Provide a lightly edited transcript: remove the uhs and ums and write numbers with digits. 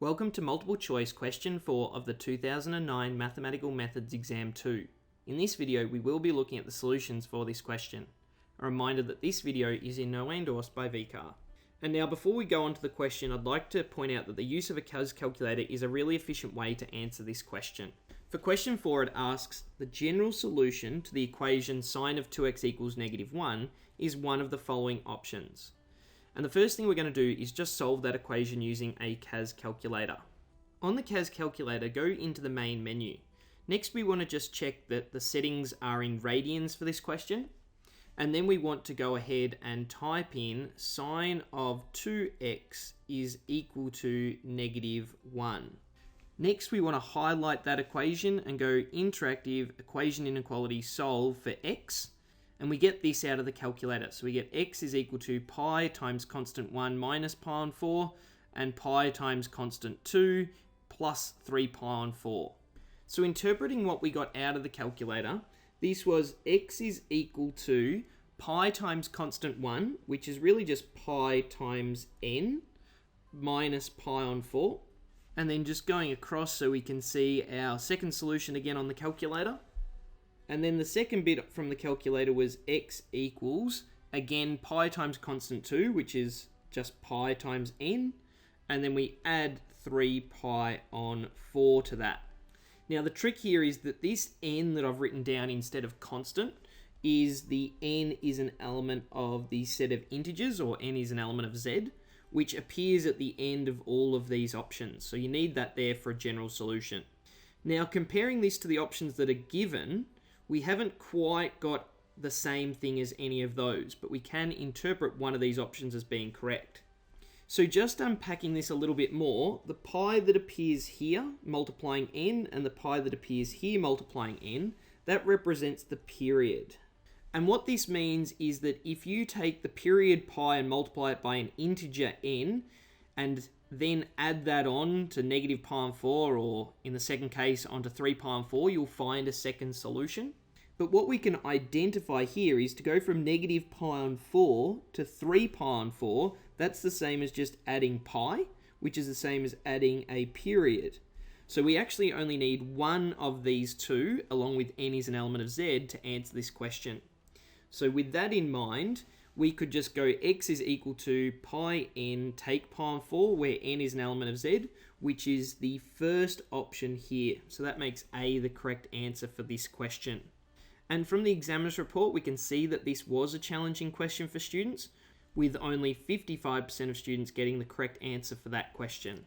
Welcome to multiple choice question 4 of the 2009 Mathematical Methods Exam 2. In this video we will be looking at the solutions for this question. A reminder that this video is in no way endorsed by VCAA. And now before we go on to the question, I'd like to point out that the use of a CAS calculator is a really efficient way to answer this question. For question 4 it asks, the general solution to the equation sine of 2x equals -1 is one of the following options. And the first thing we're going to do is just solve that equation using a CAS calculator. On the CAS calculator, go into the main menu. Next, we want to just check that the settings are in radians for this question. And then we want to go ahead and type in sine of 2x is equal to -1. Next, we want to highlight that equation and go interactive equation inequality solve for x. And we get this out of the calculator. So we get x is equal to pi times constant 1 minus pi on 4 and pi times constant 2 plus 3 pi on 4. So interpreting what we got out of the calculator, this was x is equal to pi times constant 1, which is really just pi times n minus pi on 4. And then just going across so we can see our second solution again on the calculator. And then the second bit from the calculator was x equals, again, pi times constant 2, which is just pi times n. And then we add 3 pi on 4 to that. Now the trick here is that this n that I've written down instead of constant is the n is an element of the set of integers, or n is an element of z, which appears at the end of all of these options. So you need that there for a general solution. Now comparing this to the options that are given, we haven't quite got the same thing as any of those, but we can interpret one of these options as being correct. So just unpacking this a little bit more, the pi that appears here multiplying n and the pi that appears here multiplying n, that represents the period. And what this means is that if you take the period pi and multiply it by an integer n, and then add that on to negative pi on 4, or in the second case onto 3 pi on 4, you'll find a second solution. But what we can identify here is to go from negative pi on 4 to 3 pi on 4, that's the same as just adding pi, which is the same as adding a period. So we actually only need one of these two, along with n is an element of z, to answer this question. So with that in mind, we could just go x is equal to pi n take pi on 4, where n is an element of z, which is the first option here. So that makes A the correct answer for this question. And from the examiner's report, we can see that this was a challenging question for students, with only 55% of students getting the correct answer for that question.